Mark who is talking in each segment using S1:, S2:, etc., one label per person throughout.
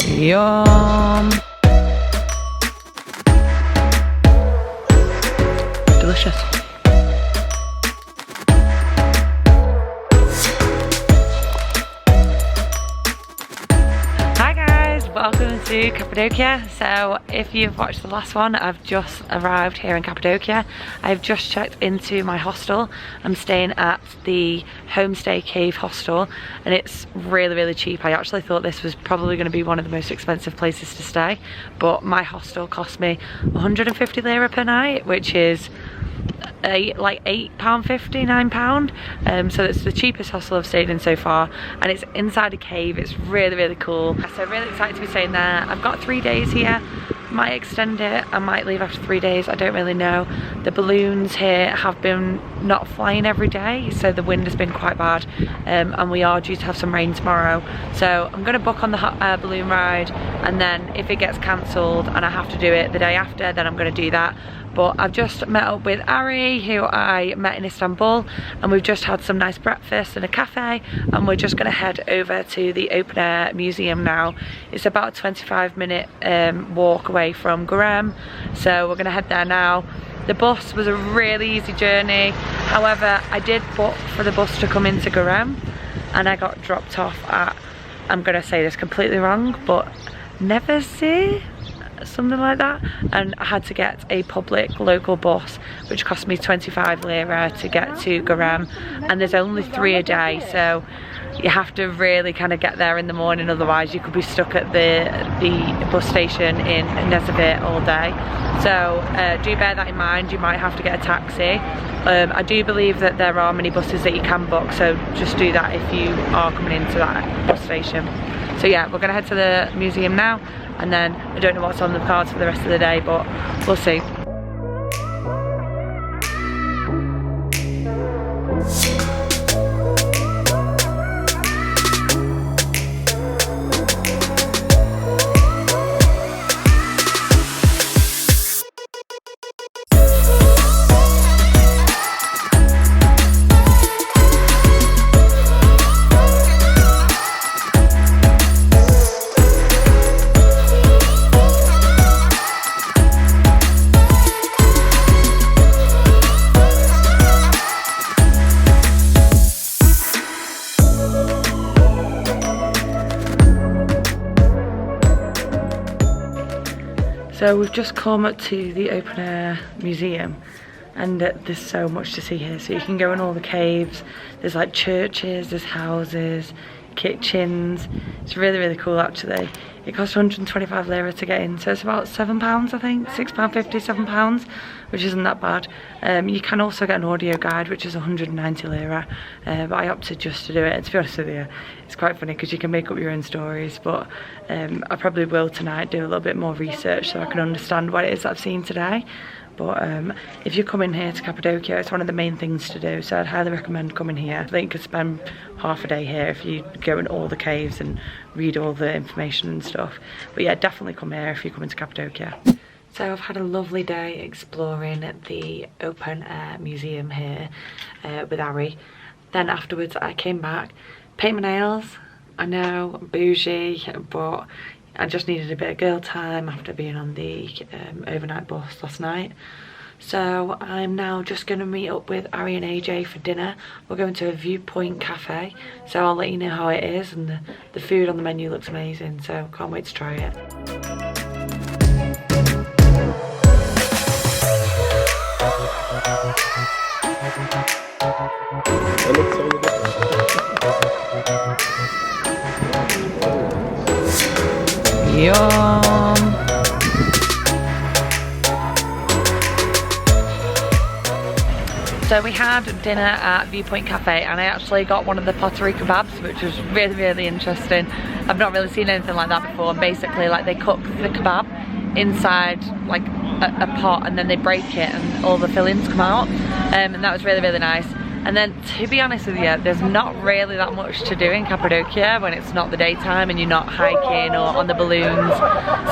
S1: Yum! Delicious. Hi guys, welcome to Cappadocia. So if you've watched the last one, I've just arrived here in Cappadocia. I've just checked into my hostel. I'm staying at the Homestay Cave hostel and it's really cheap. I actually thought this was probably going to be one of the most expensive places to stay, but my hostel cost me 150 lira per night, which is like £8.50, £9. So it's the cheapest hostel I've stayed in so far, and it's inside a cave. It's really cool. So I'm really excited to be staying there. I've got 3 days here. Might extend it, I might leave after 3 days, I don't really know. The balloons here have been not flying every day, so the wind has been quite bad, and we are due to have some rain tomorrow. So I'm going to book on the balloon ride, and then if it gets cancelled and I have to do it the day after, then I'm going to do that. But I've just met up with Ari, who I met in Istanbul, and we've just had some nice breakfast in a cafe, and we're just going to head over to the open air museum now. It's about a 25-minute walk away from Gurem, so we're going to head there now. The bus was a really easy journey, however I did book for the bus to come into Gurem, and I got dropped off at, I'm going to say this completely wrong, but Nevesi? Something like that, and I had to get a public local bus which cost me 25 lira to get to Gurem, and there's only 3 a day, so you have to really kind of get there in the morning, otherwise you could be stuck at the bus station in Nezabit all day. So do bear that in mind, you might have to get a taxi. I do believe that there are many buses that you can book, so just do that if you are coming into that bus station. So yeah, we're gonna head to the museum now, and then I don't know what's on the cards for the rest of the day, but we'll see. So we've just come to the open air museum, and there's so much to see here. So you can go in all the caves, there's like churches, there's houses, kitchens. It's really cool actually. It costs 125 lira to get in, so it's about £7 I think, £6.50, £7, which isn't that bad. You can also get an audio guide which is 190 lira, but I opted just to do it. And to be honest with you, it's quite funny because you can make up your own stories, but I probably will tonight do a little bit more research so I can understand what it is that I've seen today. But if you're coming here to Cappadocia, it's one of the main things to do, so I'd highly recommend coming here. I think you could spend half a day here if you go in all the caves and read all the information and stuff. But yeah, definitely come here if you're coming to Cappadocia. So I've had a lovely day exploring the open air museum here with Ari. Then afterwards I came back, paint my nails. I know, bougie, but I just needed a bit of girl time after being on the overnight bus last night. So I'm now just going to meet up with Ari and AJ for dinner. We're going to a Viewpoint cafe, so I'll let you know how it is, and the food on the menu looks amazing, so can't wait to try it. Yum! So we had dinner at Viewpoint Cafe, and I actually got one of the Pottery kebabs, which was really interesting. I've not really seen anything like that before. And basically, like, they cook the kebab inside like a pot, and then they break it and all the fillings come out, and that was really nice. And then, to be honest with you, there's not really that much to do in Cappadocia when it's not the daytime and you're not hiking or on the balloons.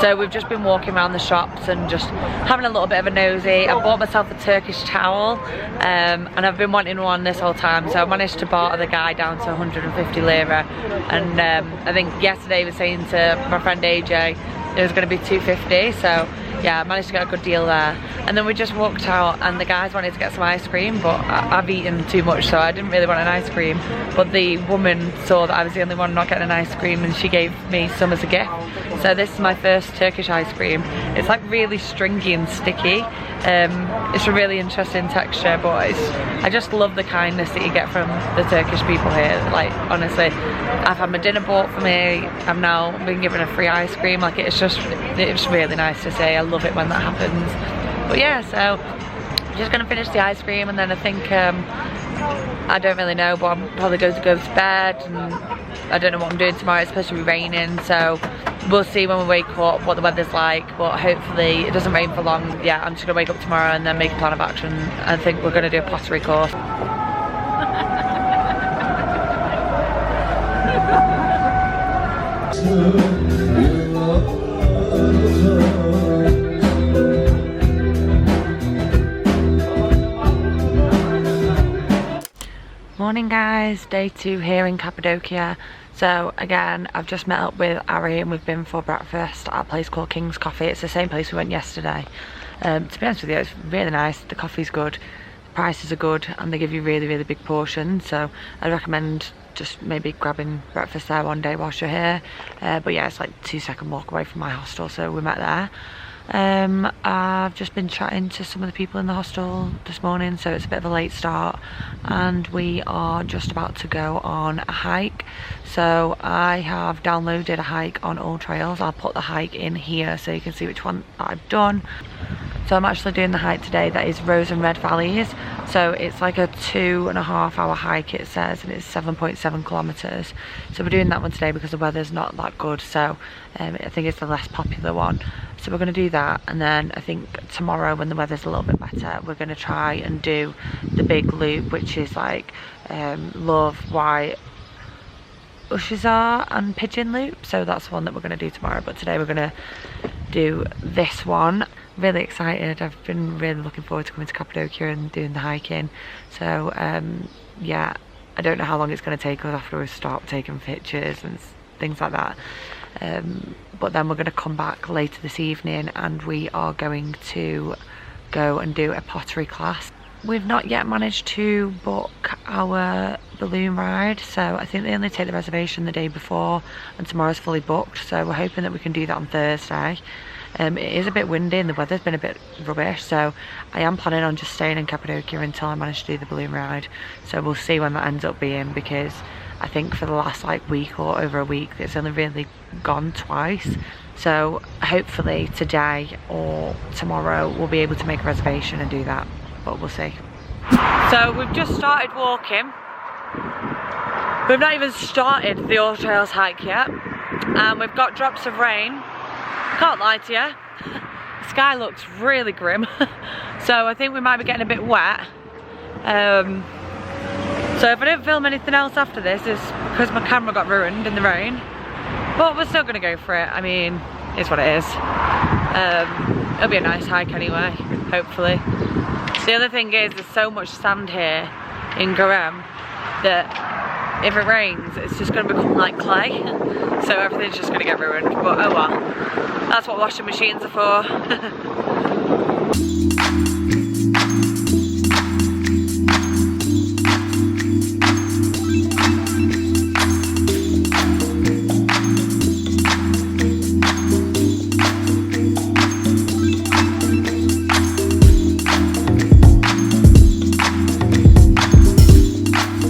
S1: So we've just been walking around the shops and just having a little bit of a nosy. I bought myself a Turkish towel, and I've been wanting one this whole time, so I managed to barter the guy down to 150 lira. And I think yesterday he was saying to my friend AJ it was going to be 250, so yeah, I managed to get a good deal there. And then we just walked out and the guys wanted to get some ice cream, but I've eaten too much, so I didn't really want an ice cream. But the woman saw that I was the only one not getting an ice cream and she gave me some as a gift. So this is my first Turkish ice cream. It's like really stringy and sticky. It's a really interesting texture, but I just love the kindness that you get from the Turkish people here. Like, honestly, I've had my dinner bought for me, I've now been given a free ice cream. Like, it's really nice to say. I love it when that happens. But yeah, so I'm just gonna finish the ice cream and then I think I don't really know, but I'm probably going to go to bed, and I don't know what I'm doing tomorrow. It's supposed to be raining, so we'll see when we wake up what the weather's like, but hopefully it doesn't rain for long. Yeah, I'm just gonna wake up tomorrow and then make a plan of action. I think we're gonna do a pottery course. Morning guys, day 2 here in Cappadocia. So again, I've just met up with Ari and we've been for breakfast at a place called King's Coffee. It's the same place we went yesterday. To be honest with you, it's really nice. The coffee's good, the prices are good, and they give you really big portions. So I'd recommend just maybe grabbing breakfast there one day whilst you're here. But yeah, it's like a 2-second walk away from my hostel, so we met there. I've just been chatting to some of the people in the hostel this morning, so it's a bit of a late start and we are just about to go on a hike. So I have downloaded a hike on All Trails. I'll put the hike in here so you can see which one I've done. So I'm actually doing the hike today that is Rose and Red Valleys. So it's like a 2.5 hour hike, it says, and it's 7.7 kilometers. So we're doing that one today because the weather's not that good, so I think it's the less popular one. So we're going to do that, and then I think tomorrow when the weather's a little bit better, we're going to try and do the big loop, which is like Love, White, Ushazar and Pigeon Loop. So that's the one that we're going to do tomorrow, but today we're going to do this one. Really excited. I've been really looking forward to coming to Cappadocia and doing the hiking. So yeah, I don't know how long it's going to take us after we stop taking pictures and things like that. But then we're going to come back later this evening and we are going to go and do a pottery class. We've not yet managed to book our balloon ride, so I think they only take the reservation the day before and tomorrow's fully booked, so we're hoping that we can do that on Thursday. It is a bit windy and the weather's been a bit rubbish, so I am planning on just staying in Cappadocia until I manage to do the balloon ride. So we'll see when that ends up being, because I think for the last like week or over a week it's only really gone twice. So hopefully today or tomorrow we'll be able to make a reservation and do that, but we'll see. So we've just started walking. We've not even started the All Trails hike yet, and we've got drops of rain. Can't lie to you, the sky looks really grim. So I think we might be getting a bit wet. So if I don't film anything else after this, it's because my camera got ruined in the rain. But we're still gonna go for it. I mean, it's what it is. It'll be a nice hike anyway, hopefully. The other thing is there's so much sand here in Garam that if it rains, it's just going to become like clay, so everything's just going to get ruined, but oh well. That's what washing machines are for.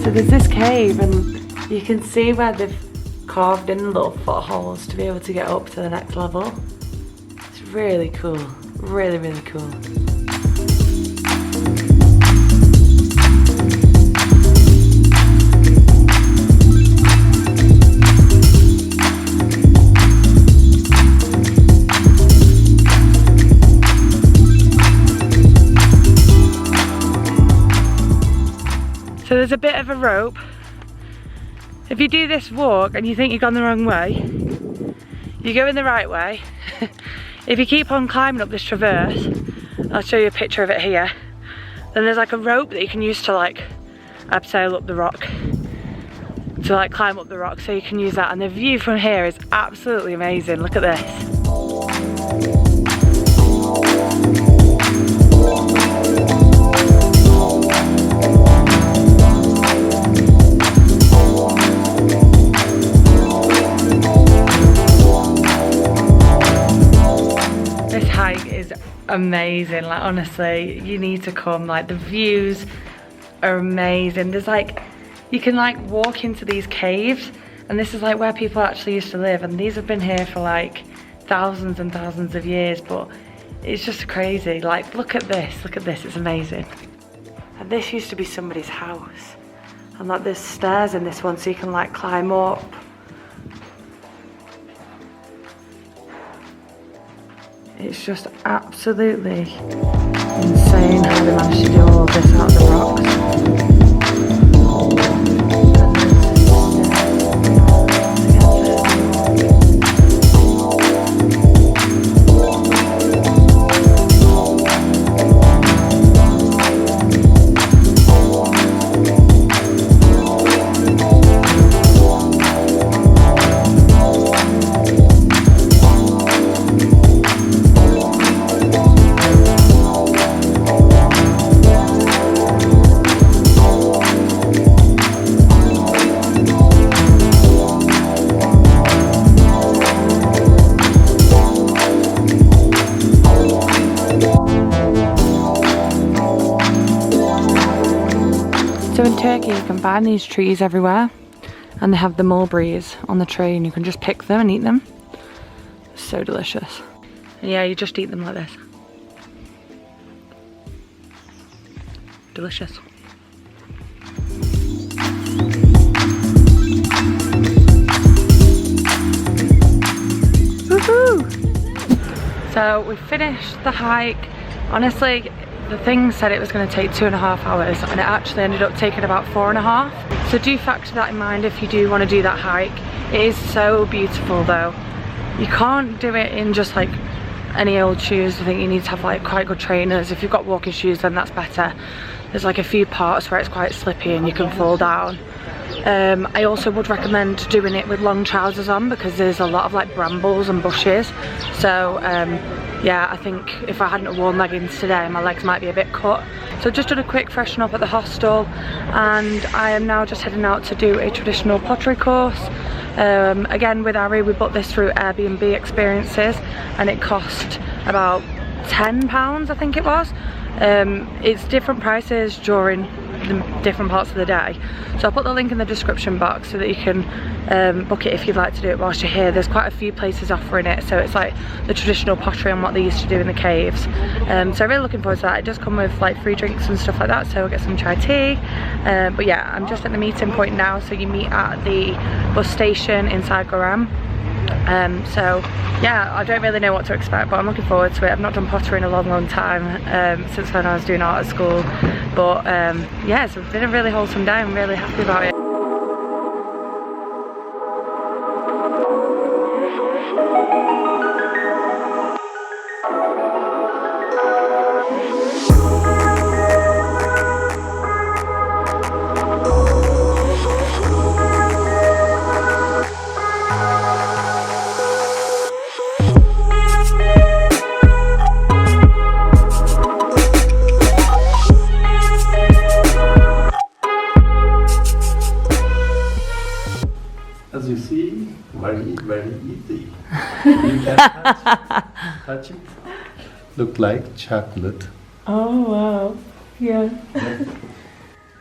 S1: So there's this cave and you can see where they've carved in little footholes to be able to get up to the next level. It's really cool, really cool. So a bit of a rope. If you do this walk and you think you've gone the wrong way, you're going the right way. If you keep on climbing up this traverse, I'll show you a picture of it here, then there's like a rope that you can use to like abseil up the rock, to like climb up the rock, so you can use that. And the view from here is absolutely amazing. Look at this. This hike is amazing, like honestly, you need to come. Like the views are amazing. There's like, you can like walk into these caves, and this is like where people actually used to live, and these have been here for like thousands and thousands of years, but it's just crazy. Like look at this, it's amazing. And this used to be somebody's house, and like there's stairs in this one so you can like climb up. It's just absolutely insane how they managed to do all this out of the rocks. So in Turkey you can find these trees everywhere, and they have the mulberries on the tree, and you can just pick them and eat them. So delicious. And yeah, you just eat them like this. Delicious. Woohoo! So we finished the hike. Honestly, the thing said it was going to take 2.5 hours, and it actually ended up taking about 4.5. So do factor that in mind if you do want to do that hike. It is so beautiful though. You can't do it in just like any old shoes. I think you need to have like quite good trainers. If you've got walking shoes, then that's better. There's like a few parts where it's quite slippy and you can fall down. I also would recommend doing it with long trousers on, because there's a lot of like brambles and bushes. So yeah, I think if I hadn't worn leggings today, my legs might be a bit cut. So just done a quick freshen up at the hostel, and I am now just heading out to do a traditional pottery course. Again with Ari, we booked this through Airbnb experiences, and it cost about £10 I think it was. It's different prices during the different parts of the day, so I'll put the link in the description box so that you can book it if you'd like to do it whilst you're here. There's quite a few places offering it, so it's like the traditional pottery and what they used to do in the caves. So I'm really looking forward to that. It does come with like free drinks and stuff like that, so we'll get some chai tea. But yeah, I'm just at the meeting point now, so you meet at the bus station inside Goram. So yeah, I don't really know what to expect, but I'm looking forward to it. I've not done pottery in a long time, since when I was doing art at school, but yeah, it's been a really wholesome day. I'm really happy about it.
S2: As you see, very easy. You can touch it. Look like chocolate.
S1: Oh wow, yeah.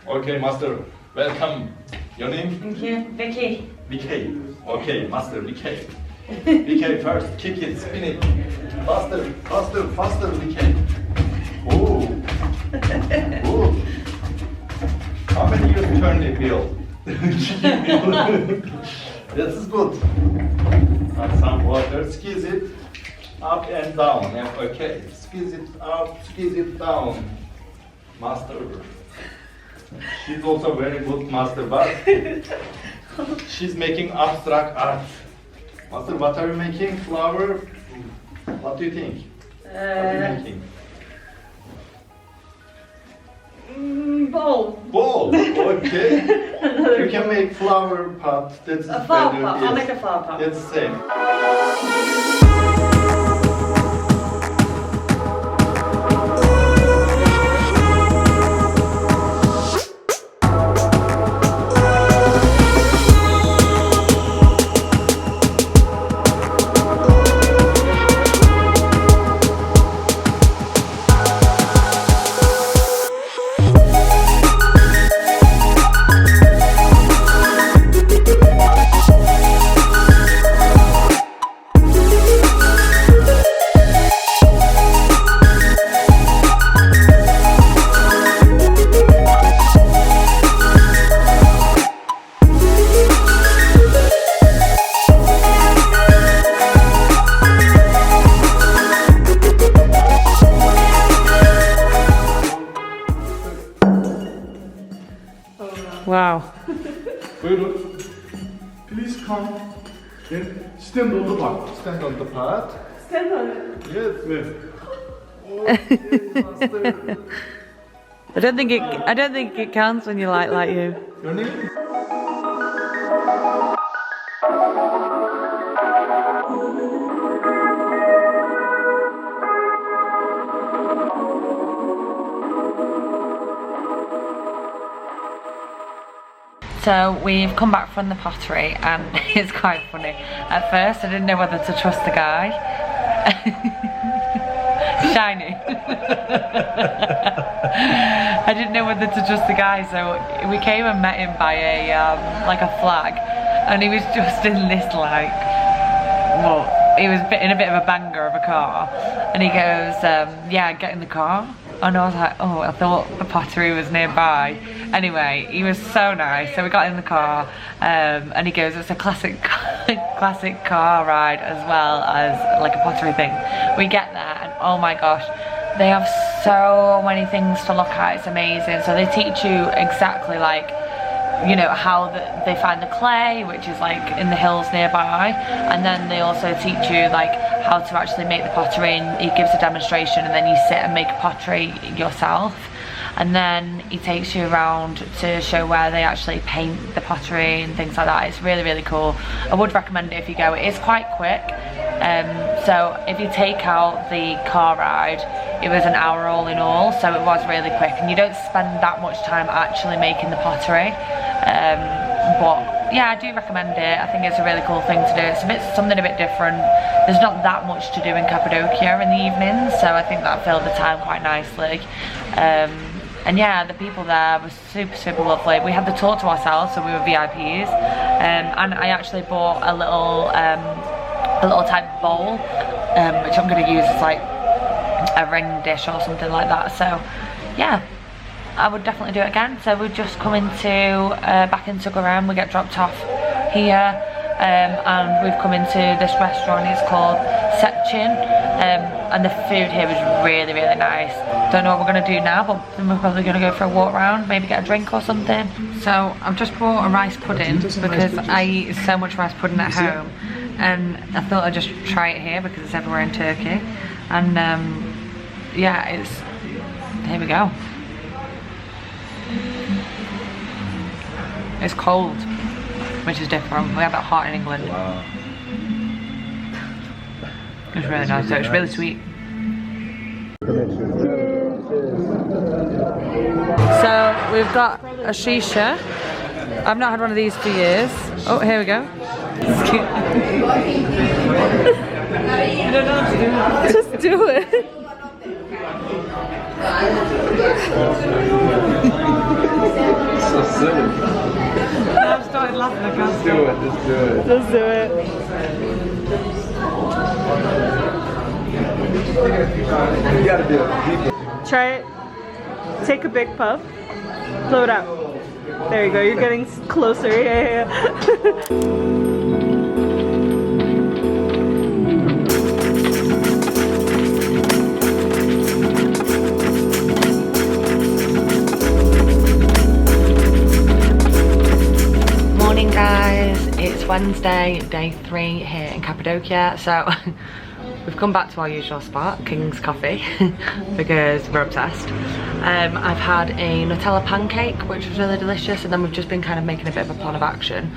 S3: Okay, master, welcome. Your name?
S1: Thank you. Vicky.
S3: Vicx. Okay, master Vicx. Vicx first, kick it, spin it. Faster, faster, faster, Vicx. Oh. Oh. How many years turn the wheel? This is good. And some water, squeeze it up and down. Yeah, okay, squeeze it up, squeeze it down. Master. She's also very good master, but she's making abstract art. Master, what are you making? Flower? What do you think? What are you making?
S1: Bowl.
S3: Bowl. Okay. You can make flower pot. That's
S1: A flower
S3: better.
S1: pot.
S3: Yes.
S1: I'll make a flower pot.
S3: It's the same.
S1: Wow.
S3: Buyurun. Please come. Then stand on the pot. Stand on the pot.
S1: Stand on it.
S3: Yes, ma'am. Okay, master.
S1: I don't think it counts when you like you.
S3: Your name?
S1: So we've come back from the pottery and it's quite funny. At first I didn't know whether to trust the guy. Shiny. I didn't know whether to trust the guy, so we came and met him by a like a flag, and he was just in this like, well, he was in a bit of a banger of a car, and he goes, yeah, get in the car. And I was like, oh, I thought the pottery was nearby. Anyway, he was so nice. So we got in the car, and he goes, it's a classic car ride as well as like a pottery thing. We get there, and oh my gosh, they have so many things to look at. It's amazing. So they teach you exactly like, you know, how they find the clay, which is like in the hills nearby, and then they also teach you like how to actually make the pottery, and he gives a demonstration, and then you sit and make pottery yourself, and then he takes you around to show where they actually paint the pottery and things like that. It's really, really cool. I would recommend it if you go. It is quite quick, so if you take out the car ride, it was an hour all in all, so it was really quick, and you don't spend that much time actually making the pottery. But yeah, I do recommend it. I think it's a really cool thing to do. It's something a bit different. There's not that much to do in Cappadocia in the evenings, so I think that filled the time quite nicely. And yeah, the people there were super, super lovely. We had the tour to ourselves, so we were VIPs. And I actually bought a little type of bowl, which I'm going to use as like a ring dish or something like that. So yeah, I would definitely do it again. So we've just come into back into Garam. We get dropped off here, and we've come into this restaurant. It's called Sechin, and the food here was really, really nice. Don't know what we're gonna do now, but then we're probably gonna go for a walk around, maybe get a drink or something. So I've just bought a rice pudding because I eat so much rice pudding at home, and I thought I'd just try it here because it's everywhere in Turkey. And yeah, here we go. It's cold, which is different. We have it hot in England.
S3: Wow.
S1: It's really nice, so it's really sweet. So we've got a shisha. I've not had one of these for years. Oh, here we go. It's cute. I don't know what to do. Just do it.
S3: So silly.
S1: I've started laughing. I can't
S3: Do it, just do it.
S1: Just do it.
S3: You gotta do it.
S4: Try it. Take a big puff. Blow it out. There you go. You're getting closer. Yeah.
S1: It's Wednesday, day 3 here in Cappadocia, so we've come back to our usual spot, King's Coffee, because we're obsessed. I've had a Nutella pancake, which was really delicious, and then we've just been kind of making a bit of a plan of action.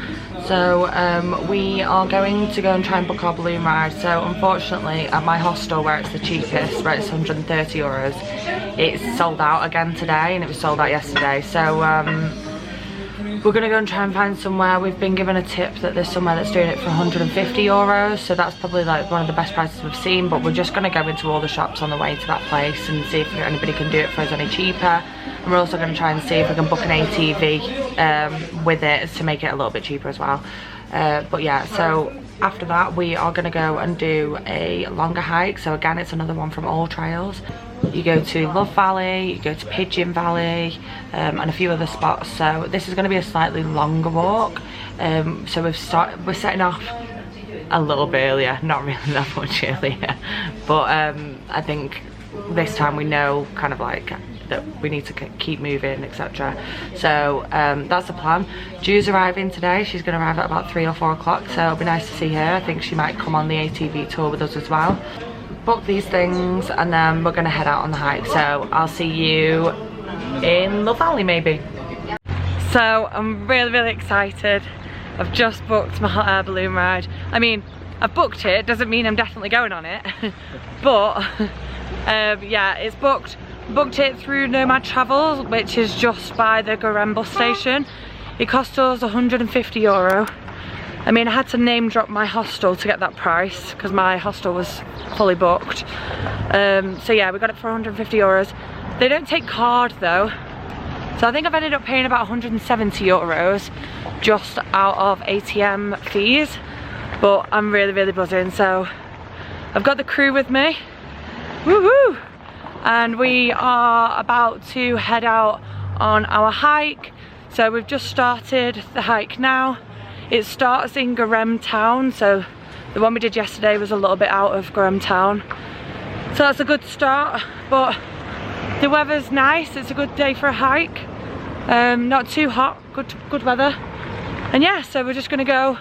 S1: So we are going to go and try and book our balloon ride. So unfortunately, at my hostel, where it's the cheapest, where it's 130 euros, it's sold out again today, and it was sold out yesterday. So we're gonna go and try and find somewhere. We've been given a tip that there's somewhere that's doing it for 150 euros, so that's probably like one of the best prices we've seen, but we're just gonna go into all the shops on the way to that place and see if anybody can do it for us any cheaper. And we're also gonna try and see if we can book an ATV with it to make it a little bit cheaper as well. But yeah, so after that we are gonna go and do a longer hike. So again, it's another one from All Trails. You go to Love Valley, you go to Pigeon Valley, and a few other spots. So this is going to be a slightly longer walk. So we're setting off a little bit earlier, not really that much earlier, but I think this time we know kind of like that we need to keep moving, etc. So that's the plan. Ju's arriving today. She's going to arrive at about 3 or 4 o'clock, so it'll be nice to see her. I think she might come on the ATV tour with us as well. Book these things and then we're gonna head out on the hike. So I'll see you in Love Valley maybe. So I'm really excited. I've just booked my hot air balloon ride. I mean, I've booked it, doesn't mean I'm definitely going on it. But yeah, it's booked. Booked it through Nomad Travel, which is just by the Gorem bus station. It cost us 150 euro. I mean, I had to name drop my hostel to get that price because my hostel was fully booked. So yeah, we got it for 150 euros. They don't take card though. So I think I've ended up paying about 170 euros just out of ATM fees. But I'm really buzzing. So I've got the crew with me. Woohoo! And we are about to head out on our hike. So we've just started the hike now. It starts in Gorem town, so the one we did yesterday was a little bit out of Gorem town. So that's a good start, but the weather's nice. It's a good day for a hike. Not too hot, good weather. And yeah, so we're just gonna go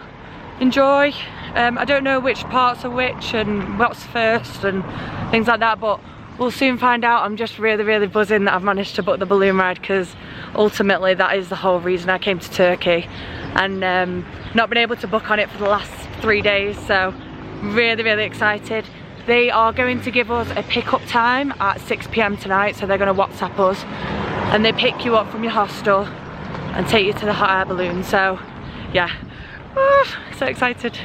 S1: enjoy. I don't know which parts are which and what's first and things like that, but we'll soon find out. I'm just really buzzing that I've managed to book the balloon ride, because ultimately that is the whole reason I came to Turkey, and not been able to book on it for the last 3 days. So really excited. They are going to give us a pickup time at 6 PM tonight, so they're going to WhatsApp us and they pick you up from your hostel and take you to the hot air balloon. So yeah, so excited.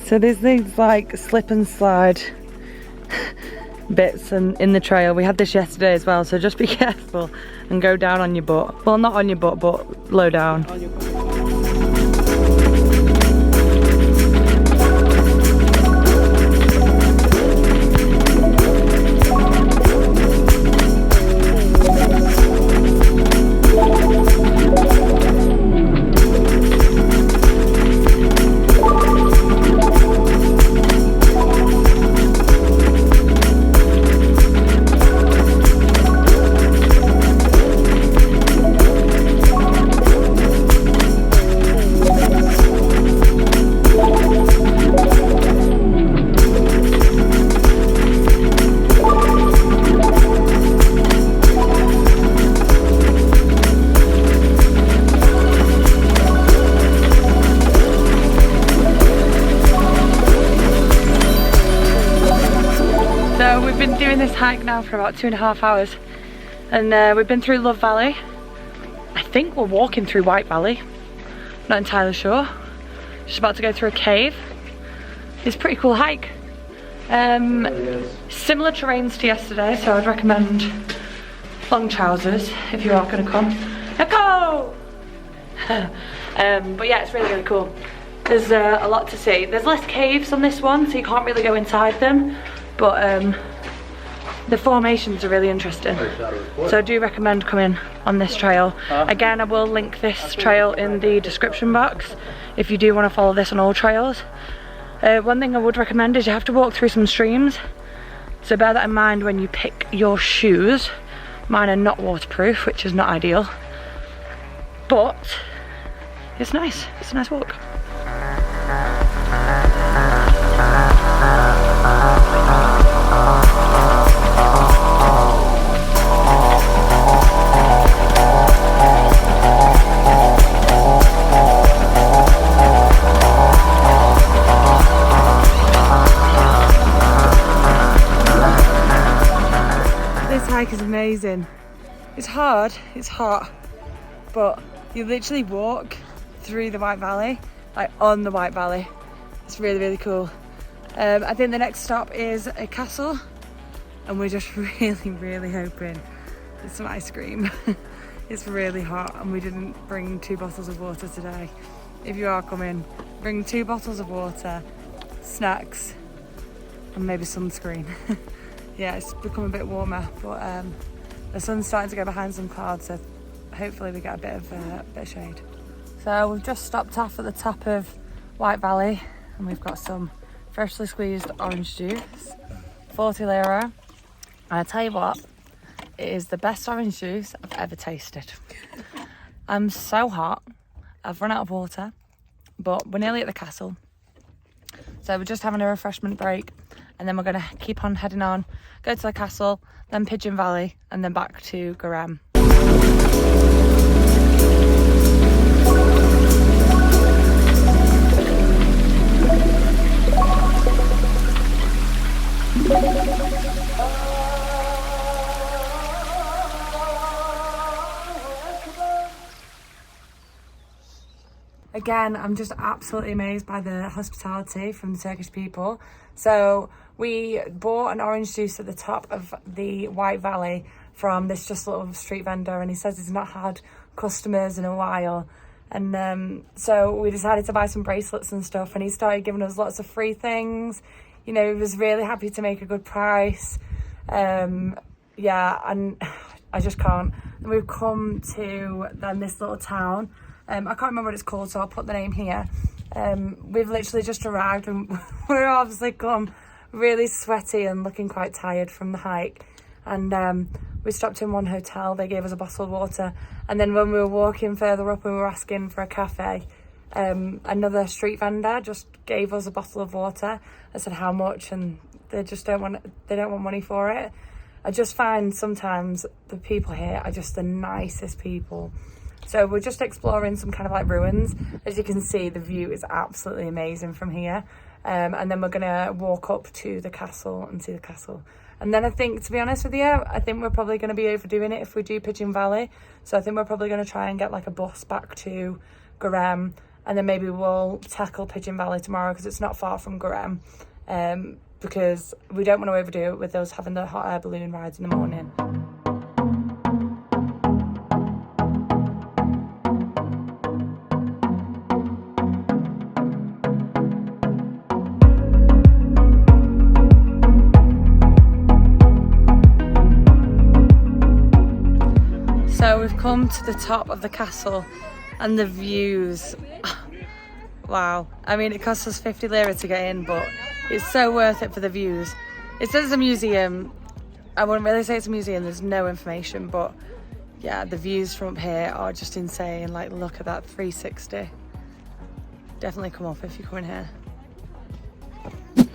S1: So there's these like slip and slide bits in the trail. We had this yesterday as well, so just be careful and go down on your butt. Well, not on your butt, but low down. On your butt. This hike now for about 2.5 hours, and we've been through Love Valley. I think we're walking through White Valley, not entirely sure. Just about to go through a cave. It's a pretty cool hike. Similar terrains to yesterday, so I'd recommend long trousers if you are going to come. Go! But yeah, it's really cool. There's a lot to see. There's less caves on this one, so you can't really go inside them, but the formations are really interesting. So I do recommend coming on this trail. Again, I will link this trail in the description box if you do want to follow this on all trails. One thing I would recommend is you have to walk through some streams, so bear that in mind when you pick your shoes. Mine are not waterproof, which is not ideal, but it's nice. It's a nice walk.
S4: This hike is amazing. It's hard, it's hot, but you literally walk through the White Valley, like on the White Valley. It's really, really cool. I think the next stop is a castle, and we're just really, really hoping there's some ice cream. It's really hot, and we didn't bring 2 bottles of water today. If you are coming, bring 2 bottles of water, snacks, and maybe sunscreen. Yeah, it's become a bit warmer, but the sun's starting to go behind some clouds, so hopefully we get a bit of shade. So we've just stopped off at the top of White Valley, and we've got some freshly squeezed orange juice, 40 lira. And I tell you what, it is the best orange juice I've ever tasted. I'm so hot, I've run out of water, but we're nearly at the castle. So we're just having a refreshment break, and then we're gonna keep on heading on, go to the castle, then Pigeon Valley, and then back to Garam. Again, I'm just absolutely amazed by the hospitality from the Turkish people. So we bought an orange juice at the top of the White Valley from this just little street vendor, and he says he's not had customers in a while. And so we decided to buy some bracelets and stuff, and he started giving us lots of free things. You know, he was really happy to make a good price. Yeah, and I just can't. And we've come to then this little town. I can't remember what it's called, so I'll put the name here. We've literally just arrived, and we're obviously come really sweaty and looking quite tired from the hike. And we stopped in one hotel. They gave us a bottle of water, and then when we were walking further up and we were asking for a cafe, another street vendor just gave us a bottle of water. I said how much, and they don't want money for it. I just find sometimes the people here are just the nicest people. So we're just exploring some kind of like ruins. As you can see, the view is absolutely amazing from here. And then we're gonna walk up to the castle and see the castle. And then I think, to be honest with you, I think we're probably gonna be overdoing it if we do Pigeon Valley. So I think we're probably gonna try and get like a bus back to Garam, and then maybe we'll tackle Pigeon Valley tomorrow because it's not far from Garam. Because we don't want to overdo it with us having the hot air balloon rides in the morning. So we've come to the top of the castle, and the views, wow. I mean, it cost us 50 lira to get in, but it's so worth it for the views. It says it's a museum. I wouldn't really say it's a museum, there's no information, but yeah, the views from up here are just insane. Like, look at that 360. Definitely come up if you come in here.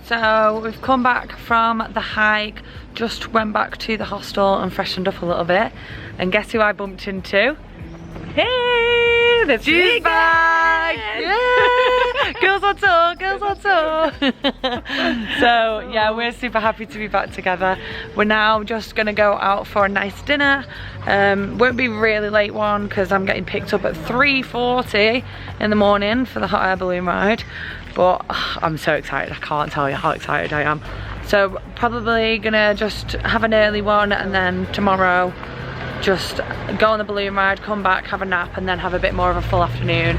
S4: So we've come back from the hike, just went back to the hostel and freshened up a little bit. And guess who I bumped into? Hey, the juice bag! Yeah! Girls on tour, girls on tour! So yeah, we're super happy to be back together. We're now just gonna go out for a nice dinner. Won't be a really late one because I'm getting picked up at 3:40 in the morning for the hot air balloon ride. But I'm so excited, I can't tell you how excited I am. So probably gonna just have an early one, and then tomorrow just go on the balloon ride, come back, have a nap, and then have a bit more of a full afternoon.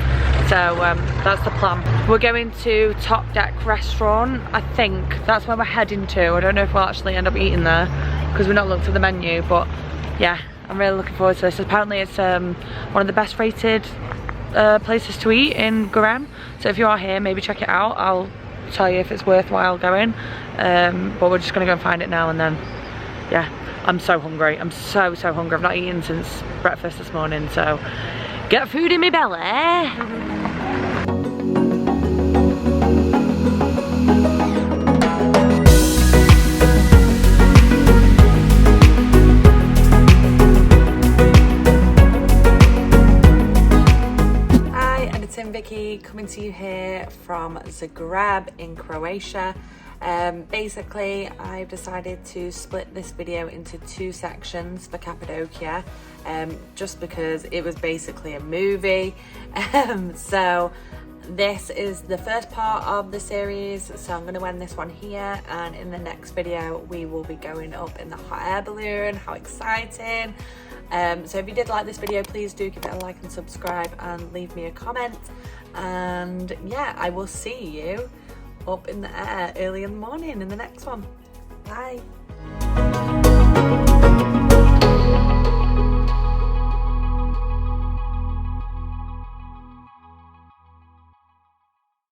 S4: So that's the plan. We're going to Top Deck Restaurant. I think that's where we're heading to. I don't know if we'll actually end up eating there because we've not looked at the menu, but yeah, I'm really looking forward to this. Apparently it's one of the best rated places to eat in Garam. So if you are here, maybe check it out. I'll tell you if it's worthwhile going. But we're just gonna go and find it now, and then yeah, I'm so hungry. I'm so hungry. I've not eaten since breakfast this morning, so
S1: Get food in my belly. Vicki coming to you here from Zagreb in Croatia. Basically, I've decided to split this video into 2 sections for Cappadocia, just because it was basically a movie. So this is the first part of the series, so I'm going to end this one here, and in the next video we will be going up in the hot air balloon. How exciting! So if you did like this video, please do give it a like and subscribe and leave me a comment. And yeah, I will see you up in the air early in the morning in the next one. Bye.